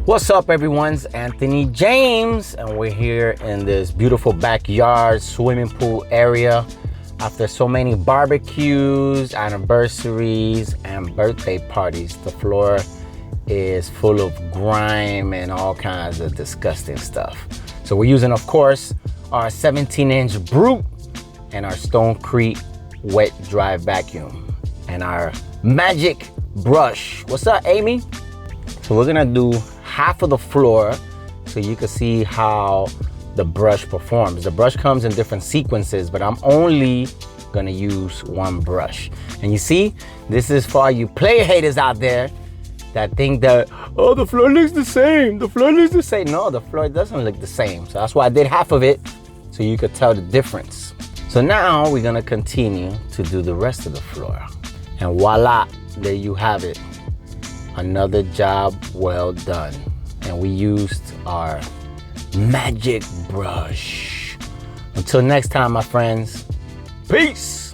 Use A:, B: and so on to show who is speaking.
A: What's up, everyone? It's Anthony James, and we're here in this beautiful backyard swimming pool area. After so many barbecues, anniversaries, and birthday parties, the floor is full of grime and all kinds of disgusting stuff. So we're using, of course, our 17-inch Brute and our Stone Creek wet dry vacuum and our magic brush. What's up, Amy? So we're gonna do half of the floor so you can see how the brush performs. The brush comes in different sequences, but I'm only gonna use one brush. And you see, this is for all you play haters out there that think that, oh, the floor looks the same. The floor looks the same. No, the floor doesn't look the same. So that's why I did half of it so you could tell the difference. So now we're gonna continue to do the rest of the floor. And voila, there you have it. Another job well done. And we used our magic brush. Until next time, my friends, peace.